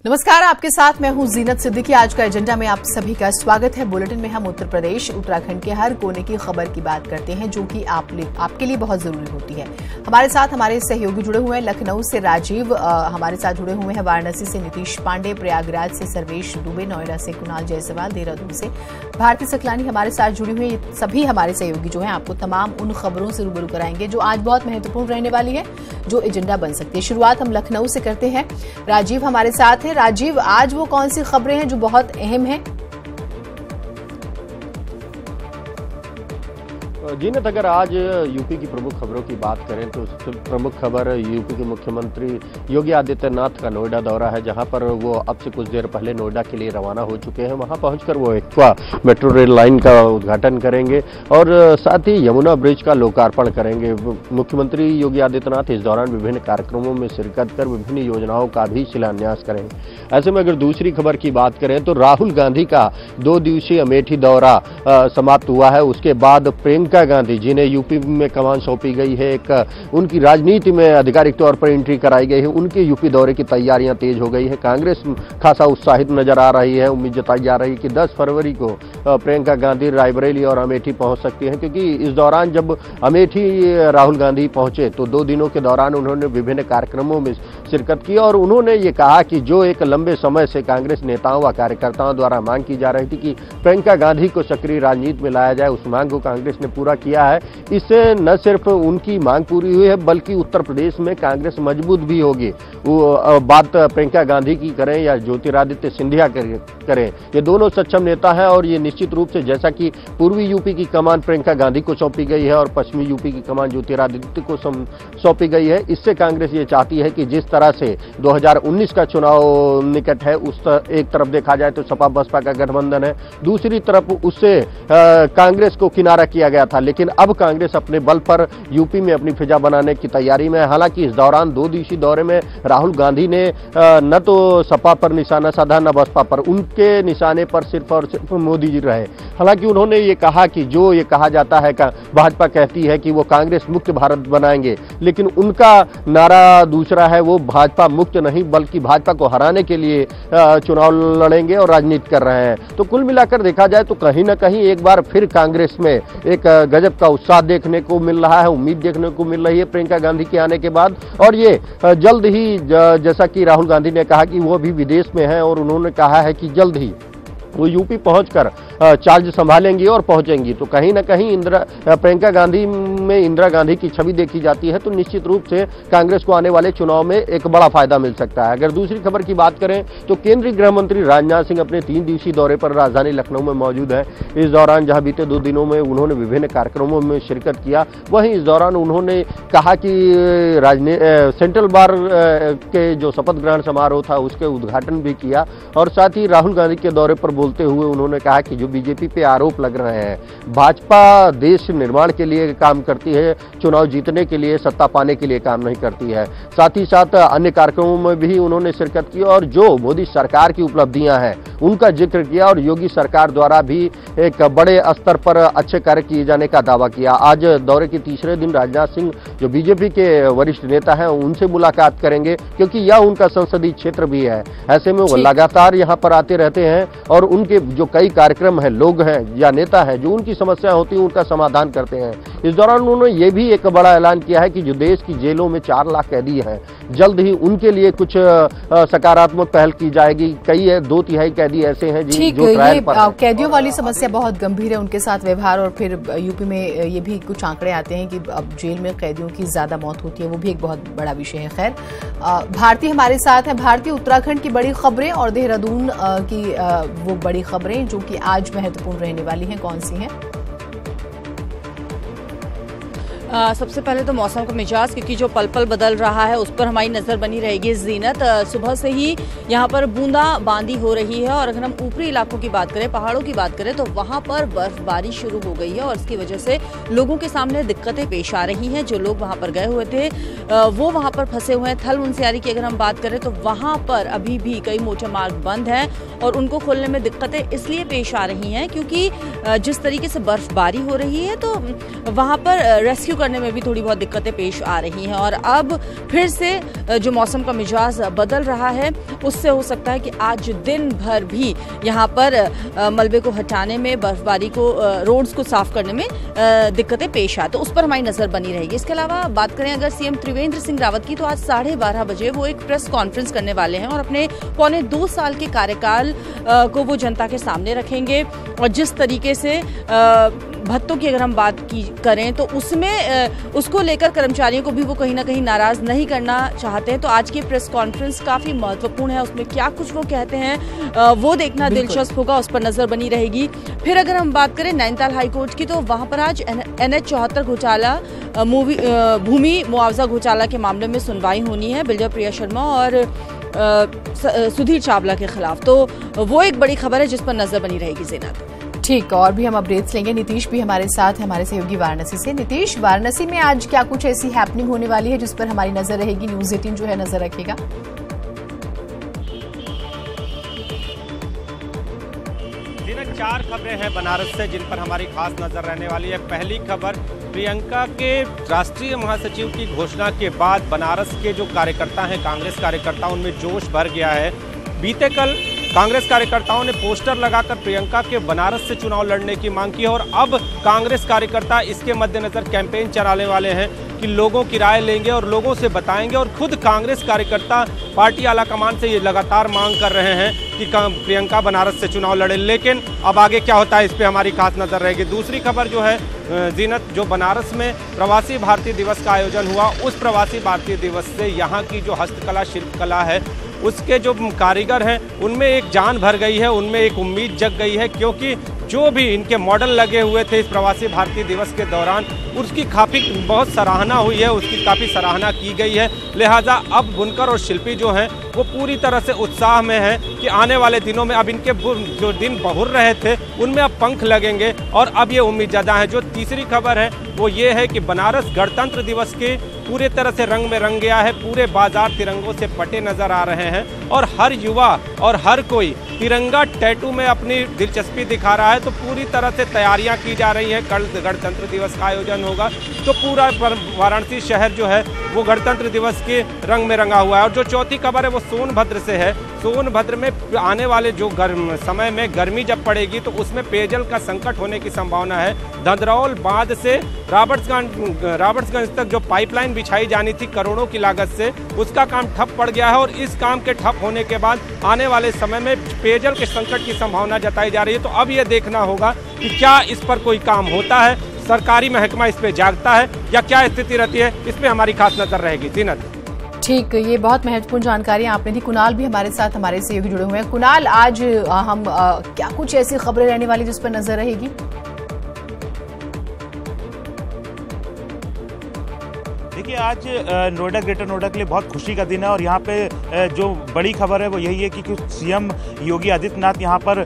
नमस्कार, आपके साथ मैं हूं जीनत सिद्दीकी। आज का एजेंडा में आप सभी का स्वागत है। बुलेटिन में हम उत्तर प्रदेश, उत्तराखंड के हर कोने की खबर की बात करते हैं जो कि आपके लिए बहुत जरूरी होती है। हमारे साथ हमारे सहयोगी जुड़े हुए हैं। लखनऊ से राजीव हमारे साथ जुड़े हुए हैं, वाराणसी से नीतीश पांडे, प्रयागराज से सर्वेश दुबे, नोएडा से कुणाल जायसवाल, देहरादून से भारती सकलानी हमारे साथ जुड़े हुए हैं। सभी हमारे सहयोगी जो हैं आपको तमाम उन खबरों से रूबरू कराएंगे जो आज बहुत महत्वपूर्ण रहने वाली है, जो एजेंडा बन सकती है। शुरुआत हम लखनऊ से करते हैं। राजीव हमारे साथ है। राजीव, आज वो कौन सी खबरें हैं जो बहुत अहम हैं? जीनत, अगर आज यूपी की प्रमुख खबरों की बात करें तो सबसे प्रमुख खबर यूपी के मुख्यमंत्री योगी आदित्यनाथ का नोएडा दौरा है, जहां पर वो अब से कुछ देर पहले नोएडा के लिए रवाना हो चुके हैं। वहां पहुंचकर वो एक्वा मेट्रो रेल लाइन का उद्घाटन करेंगे और साथ ही यमुना ब्रिज का लोकार्पण करेंगे। मुख्यमंत्री योगी आदित्यनाथ इस दौरान विभिन्न कार्यक्रमों में शिरकत कर विभिन्न योजनाओं का भी शिलान्यास करेंगे। ऐसे में अगर दूसरी खबर की बात करें तो राहुल गांधी का 2 दिवसीय अमेठी दौरा समाप्त हुआ है। उसके बाद प्रियंका गांधी, जिन्हें यूपी में कमान सौंपी गई है, एक उनकी राजनीति में आधिकारिक तौर पर एंट्री कराई गई है, उनके यूपी दौरे की तैयारियां तेज हो गई है। कांग्रेस खासा उत्साहित नजर आ रही है। उम्मीद जताई जा रही है कि 10 फरवरी को प्रियंका गांधी रायबरेली और अमेठी पहुंच सकती हैं, क्योंकि इस दौरान जब अमेठी राहुल गांधी पहुंचे तो 2 दिनों के दौरान उन्होंने विभिन्न कार्यक्रमों में शिरकत की और उन्होंने ये कहा कि जो एक लंबे समय से कांग्रेस नेताओं व कार्यकर्ताओं द्वारा मांग की जा रही थी कि प्रियंका गांधी को सक्रिय राजनीति में लाया जाए, उस मांग को कांग्रेस ने पूरा किया है। इससे न सिर्फ उनकी मांग पूरी हुई है बल्कि उत्तर प्रदेश में कांग्रेस मजबूत भी होगी। वो बात प्रियंका गांधी की करें या ज्योतिरादित्य सिंधिया करें, ये दोनों सक्षम नेता हैं और ये निश्चित रूप से, जैसा कि पूर्वी यूपी की कमान प्रियंका गांधी को सौंपी गई है और पश्चिमी यूपी की कमान ज्योतिरादित्य को सौंपी गई है, इससे कांग्रेस ये चाहती है कि जिस तरह से 2019 का चुनाव निकट है, एक तरफ देखा जाए तो सपा बसपा का गठबंधन है, दूसरी तरफ उससे कांग्रेस को किनारा किया गया था, लेकिन अब कांग्रेस अपने बल पर यूपी में अपनी फिजा बनाने की तैयारी में है। हालांकि इस दौरान 2 दिवसीय दौरे में राहुल गांधी ने न तो सपा पर निशाना साधा न बसपा पर, उनके निशाने पर सिर्फ और सिर्फ मोदी जी रहे। हालांकि उन्होंने ये कहा कि जो ये कहा जाता है, भाजपा कहती है कि वो कांग्रेस मुक्त भारत बनाएंगे, लेकिन उनका नारा दूसरा है, वो भाजपा मुक्त नहीं बल्कि भाजपा को हराने के लिए चुनाव लड़ेंगे और राजनीति कर रहे हैं। तो कुल मिलाकर देखा जाए तो कहीं ना कहीं एक बार फिर कांग्रेस में एक गजब का उत्साह देखने को मिल रहा है, उम्मीद देखने को मिल रही है प्रियंका गांधी के आने के बाद। और ये जल्द ही, जैसा कि राहुल गांधी ने कहा कि वो भी विदेश में है और उन्होंने कहा है कि जल्द ही वो यूपी पहुंचकर चार्ज संभालेंगी और पहुंचेंगी। तो कहीं ना कहीं प्रियंका गांधी में इंदिरा गांधी की छवि देखी जाती है, तो निश्चित रूप से कांग्रेस को आने वाले चुनाव में एक बड़ा फायदा मिल सकता है। अगर दूसरी खबर की बात करें तो केंद्रीय गृह मंत्री राजनाथ सिंह अपने 3 दिवसीय दौरे पर राजधानी लखनऊ में मौजूद है। इस दौरान जहां बीते 2 दिनों में उन्होंने विभिन्न कार्यक्रमों में शिरकत किया, वहीं इस दौरान उन्होंने कहा कि सेंट्रल बार के जो शपथ ग्रहण समारोह था उसके उद्घाटन भी किया और साथ ही राहुल गांधी के दौरे पर बोलते हुए उन्होंने कहा कि जो बीजेपी पे आरोप लग रहे हैं, भाजपा देश निर्माण के लिए काम करती है, चुनाव जीतने के लिए, सत्ता पाने के लिए काम नहीं करती है। साथ ही साथ अन्य कार्यक्रमों में भी उन्होंने शिरकत की और जो मोदी सरकार की उपलब्धियां हैं उनका जिक्र किया और योगी सरकार द्वारा भी एक बड़े स्तर पर अच्छे कार्य किए जाने का दावा किया। आज दौरे के तीसरे दिन राजनाथ सिंह, जो बीजेपी के वरिष्ठ नेता हैं, उनसे मुलाकात करेंगे, क्योंकि यह उनका संसदीय क्षेत्र भी है। ऐसे में वो लगातार यहाँ पर आते रहते हैं और उनके जो कई कार्यक्रम हैं, लोग हैं या नेता हैं जो उनकी समस्या होती है उनका समाधान करते हैं। इस दौरान उन्होंने ये भी एक बड़ा ऐलान किया है कि जो देश की जेलों में 4 लाख कैदी हैं, जल्द ही उनके लिए कुछ सकारात्मक पहल की जाएगी। कई 2/3 कैदी ऐसे हैं जो ट्रायल पर हैं। कैदियों वाली समस्या बहुत गंभीर है, उनके साथ व्यवहार, और फिर यूपी में ये भी कुछ आंकड़े आते हैं कि अब जेल में कैदियों की ज्यादा मौत होती है, वो भी एक बहुत बड़ा विषय है। खैर, भारती हमारे साथ है। भारती, उत्तराखंड की बड़ी खबरें और देहरादून की वो बड़ी खबरें जो कि आज महत्वपूर्ण रहने वाली हैं, कौन सी हैं? सबसे पहले तो मौसम का मिजाज, क्योंकि जो पल पल बदल रहा है उस पर हमारी नज़र बनी रहेगी। जीनत, सुबह से ही यहाँ पर बूंदाबांदी हो रही है और अगर हम ऊपरी इलाकों की बात करें, पहाड़ों की बात करें, तो वहाँ पर बर्फबारी शुरू हो गई है और इसकी वजह से लोगों के सामने दिक्कतें पेश आ रही हैं। जो लोग वहाँ पर गए हुए थे वो वहाँ पर फंसे हुए हैं। थल मुनस्यारी की अगर हम बात करें तो वहाँ पर अभी भी कई मोटर मार्ग बंद हैं और उनको खोलने में दिक्कतें इसलिए पेश आ रही हैं क्योंकि जिस तरीके से बर्फबारी हो रही है तो वहाँ पर रेस्क्यू करने में भी थोड़ी बहुत दिक्कतें पेश आ रही हैं। और अब फिर से जो मौसम का मिजाज बदल रहा है, उससे हो सकता है कि आज दिन भर भी यहाँ पर मलबे को हटाने में, बर्फबारी को, रोड्स को साफ करने में दिक्कतें पेश आए, तो उस पर हमारी नजर बनी रहेगी। इसके अलावा बात करें अगर सीएम त्रिवेंद्र सिंह रावत की, तो आज 12:30 बजे वो एक प्रेस कॉन्फ्रेंस करने वाले हैं और अपने पौने 2 साल के कार्यकाल को वो जनता के सामने रखेंगे। और जिस तरीके से भत्तों की अगर हम बात करें तो उसमें उसको लेकर कर्मचारियों को भी वो कहीं ना कहीं नाराज नहीं करना चाहते हैं। तो आज की प्रेस कॉन्फ्रेंस काफी महत्वपूर्ण है, उसमें क्या कुछ वो कहते हैं वो देखना दिलचस्प होगा, उस पर नजर बनी रहेगी। फिर अगर हम बात करें नैनीताल हाईकोर्ट की, तो वहां पर आज NH 74 घोटाला, भूमि मुआवजा घोटाला के मामले में सुनवाई होनी है बिल्डर प्रिया शर्मा और सुधीर चावला के खिलाफ। तो वो एक बड़ी खबर है जिस पर नजर बनी रहेगी ज़ीनत। ठीक, और भी हम अपडेट्स लेंगे। नीतीश भी हमारे साथ, हमारे सहयोगी वाराणसी से। नीतीश, वाराणसी में आज क्या कुछ ऐसी हैपनिंग होने वाली है जिस पर हमारी नजर रहेगी, न्यूज़ 18 जो है नजर रखेगा? दिन 4 खबरें हैं बनारस से जिन पर हमारी खास नजर रहने वाली है। पहली खबर, प्रियंका के राष्ट्रीय महासचिव की घोषणा के बाद बनारस के जो कार्यकर्ता हैं, कांग्रेस कार्यकर्ता, उनमें जोश भर गया है। बीते कल कांग्रेस कार्यकर्ताओं ने पोस्टर लगाकर प्रियंका के बनारस से चुनाव लड़ने की मांग की है और अब कांग्रेस कार्यकर्ता इसके मद्देनजर कैंपेन चलाने वाले हैं कि लोगों की राय लेंगे और लोगों से बताएंगे। और खुद कांग्रेस कार्यकर्ता पार्टी आलाकमान से ये लगातार मांग कर रहे हैं कि प्रियंका बनारस से चुनाव लड़े। लेकिन अब आगे क्या होता है, इस पर हमारी खास नजर रहेगी। दूसरी खबर जो है ज़ीनत, जो बनारस में प्रवासी भारतीय दिवस का आयोजन हुआ, उस प्रवासी भारतीय दिवस से यहाँ की जो हस्तकला, शिल्पकला है, उसके जो कारीगर हैं उनमें एक जान भर गई है, उनमें एक उम्मीद जग गई है, क्योंकि जो भी इनके मॉडल लगे हुए थे इस प्रवासी भारतीय दिवस के दौरान, उसकी काफ़ी बहुत सराहना हुई है, उसकी काफ़ी सराहना की गई है। लिहाजा अब बुनकर और शिल्पी जो हैं वो पूरी तरह से उत्साह में हैं कि आने वाले दिनों में अब इनके जो दिन बहुर रहे थे उनमें अब पंख लगेंगे और अब ये उम्मीद ज़्यादा है। जो तीसरी खबर है वो ये है कि बनारस गणतंत्र दिवस के पूरे तरह से रंग में रंग गया है, पूरे बाजार तिरंगों से पटे नजर आ रहे हैं और हर युवा और हर कोई तिरंगा टैटू में अपनी दिलचस्पी दिखा रहा है। तो पूरी तरह से तैयारियां की जा रही हैं। कल गणतंत्र दिवस का आयोजन होगा तो पूरा वाराणसी शहर जो है वो गणतंत्र दिवस के रंग में रंगा हुआ है। और जो चौथी खबर है वो सोनभद्र से है। सोनभद्र में आने वाले जो समय में गर्मी जब पड़ेगी तो उसमें पेयजल का संकट होने की संभावना है। धंधरौल बांध से रॉबर्ट्सगंज तक जो पाइपलाइन बिछाई जानी थी करोड़ों की लागत से, उसका काम ठप पड़ गया है और इस काम के ठप होने के बाद आने वाले समय में पेयजल के संकट की संभावना जताई जा रही है। तो अब ये देखना होगा कि क्या इस पर कोई काम होता है, सरकारी महकमा इस पे जागता है या क्या स्थिति रहती है, इस पे हमारी खास नजर रहेगी। ज़ीनत, ठीक, ये बहुत महत्वपूर्ण जानकारी आपने दी। कुणाल भी हमारे साथ, हमारे सहयोगी जुड़े हुए हैं। कुणाल, आज हम क्या कुछ ऐसी खबरें रहने वाली जिस पर नजर रहेगी? देखिए, आज नोएडा, ग्रेटर नोएडा के लिए बहुत खुशी का दिन है और यहाँ पे जो बड़ी खबर है वो यही है कि सीएम योगी आदित्यनाथ यहाँ पर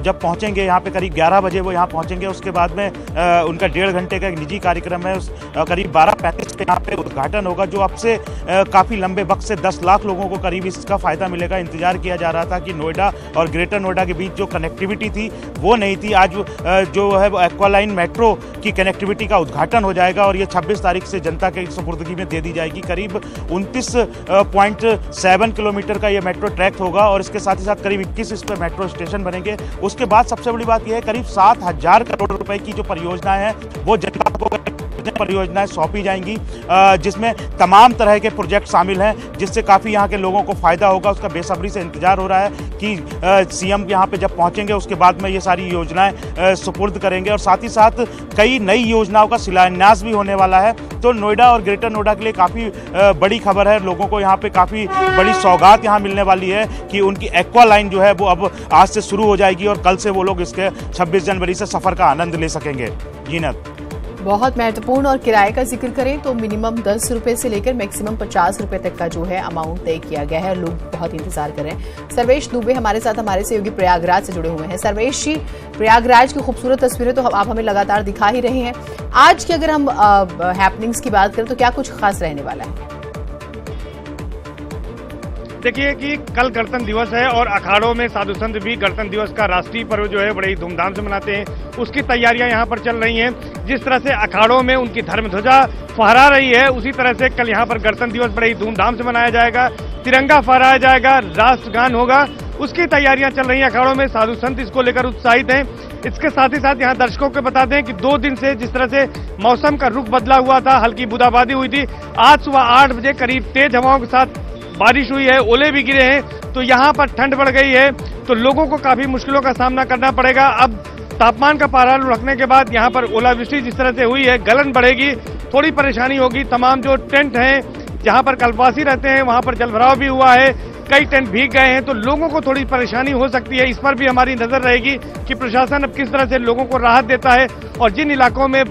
जब पहुँचेंगे, यहाँ पे करीब 11 बजे वो यहाँ पहुँचेंगे। उसके बाद में उनका 1.5 घंटे का एक निजी कार्यक्रम है, करीब 12:35 पे यहाँ पे उद्घाटन होगा, जो अब से काफ़ी लंबे वक्त से 10 लाख लोगों को करीब इसका फ़ायदा मिलेगा। इंतजार किया जा रहा था कि नोएडा और ग्रेटर नोएडा के बीच जो कनेक्टिविटी थी वो नहीं थी। आज जो है वो एक्वालाइन मेट्रो की कनेक्टिविटी का उद्घाटन हो जाएगा और ये 26 तारीख से जनता के सुपुर्दगी में दे दी जाएगी। करीब 29.7 किलोमीटर का ये मेट्रो ट्रैक होगा और इसके साथ ही साथ करीब 21 इस पर मेट्रो स्टेशन बनेंगे। उसके बाद सबसे बड़ी बात यह है, करीब 7,000 करोड़ रुपए की जो परियोजनाएं हैं वो जनता को परियोजनाएं सौंपी जाएंगी, जिसमें तमाम तरह के प्रोजेक्ट शामिल हैं, जिससे काफ़ी यहाँ के लोगों को फायदा होगा। उसका बेसब्री से इंतजार हो रहा है कि सीएम यहाँ पे जब पहुँचेंगे उसके बाद में ये सारी योजनाएं सुपुर्द करेंगे और साथ ही साथ कई नई योजनाओं का शिलान्यास भी होने वाला है। तो नोएडा और ग्रेटर नोएडा के लिए काफ़ी बड़ी खबर है। लोगों को यहाँ पे काफ़ी बड़ी सौगात यहाँ मिलने वाली है कि उनकी एक्वा लाइन जो है वो अब आज से शुरू हो जाएगी और कल से वो लोग इसके 26 जनवरी से सफ़र का आनंद ले सकेंगे। जीनत, बहुत महत्वपूर्ण। और किराए का जिक्र करें तो मिनिमम 10 रुपए से लेकर मैक्सिमम 50 रुपए तक का जो है अमाउंट तय किया गया है। लोग बहुत इंतजार कर रहे हैं। सर्वेश दुबे हमारे साथ, हमारे सहयोगी प्रयागराज से जुड़े हुए हैं। सर्वेश जी, प्रयागराज की खूबसूरत तस्वीरें तो आप हमें लगातार दिखा ही रहे हैं। आज की अगर हम हैपनिंग्स की बात करें तो क्या कुछ खास रहने वाला है? देखिए कि कल गणतंत्र दिवस है और अखाड़ों में साधु संत भी गणतंत्र दिवस का राष्ट्रीय पर्व जो है बड़े ही धूमधाम से मनाते हैं। उसकी तैयारियां यहाँ पर चल रही हैं। जिस तरह से अखाड़ों में उनकी धर्म ध्वजा फहरा रही है, उसी तरह से कल यहाँ पर गणतंत्र दिवस बड़े ही धूमधाम से मनाया जाएगा। तिरंगा फहराया जाएगा, राष्ट्रगान होगा, उसकी तैयारियां चल रही हैं अखाड़ों में। साधु संत इसको लेकर उत्साहित हैं। इसके साथ ही साथ यहाँ दर्शकों को बता दें कि 2 दिन से जिस तरह से मौसम का रुख बदला हुआ था, हल्की बूंदाबांदी हुई थी, आज सुबह 8 बजे करीब तेज हवाओं के साथ बारिश हुई है, ओले भी गिरे हैं, तो यहाँ पर ठंड बढ़ गई है, तो लोगों को काफी मुश्किलों का सामना करना पड़ेगा। अब तापमान का पारा रखने के बाद यहाँ पर ओलावृष्टि जिस तरह से हुई है, गलन बढ़ेगी, थोड़ी परेशानी होगी। तमाम जो टेंट हैं जहाँ पर कल्पवासी रहते हैं वहाँ पर जलभराव भी हुआ है, कई टेंट भीग गए हैं, तो लोगों को थोड़ी परेशानी हो सकती है। इस पर भी हमारी नजर रहेगी कि प्रशासन अब किस तरह से लोगों को राहत देता है और जिन इलाकों में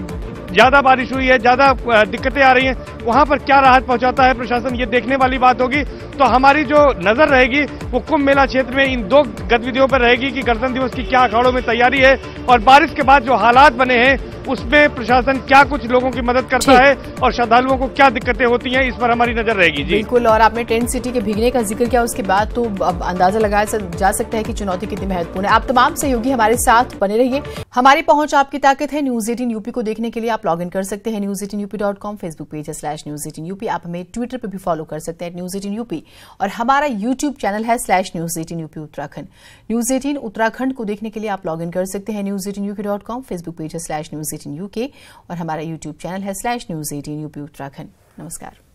ज्यादा बारिश हुई है, ज्यादा दिक्कतें आ रही हैं, वहां पर क्या राहत पहुंचाता है प्रशासन, ये देखने वाली बात होगी। तो हमारी जो नजर रहेगी वो कुंभ मेला क्षेत्र में इन 2 गतिविधियों पर रहेगी कि गणतंत्र दिवस की क्या अखाड़ों में तैयारी है और बारिश के बाद जो हालात बने हैं उसमें प्रशासन क्या कुछ लोगों की मदद करता है और श्रद्धालुओं को क्या दिक्कतें होती हैं, इस पर हमारी नजर रहेगी। जी बिल्कुल, और आपने टेंट सिटी के भीगने का जिक्र किया, उसके बाद तो अब अंदाजा लगाया जा सकता है कि चुनौती कितनी महत्वपूर्ण है। आप तमाम सहयोगी हमारे साथ बने रहिए। हमारी पहुंच आपकी ताकत है। न्यूज 18 यूपी को देखने के लिए आप लॉग इन कर सकते हैं news18up.com, फेसबुक पेज है /news18up। आप हमें ट्विटर पर भी फॉलो कर सकते हैं @news18up और हमारा यूट्यूब चैनल है /news18up उत्तराखंड। न्यूज 18 उत्तराखंड को देखने के लिए आप लॉग इन कर सकते हैं news18up.com, फेसबुक पेज है /news18uk और हमारा यूट्यूब चैनल है /news18up उत्तराखंड। नमस्कार।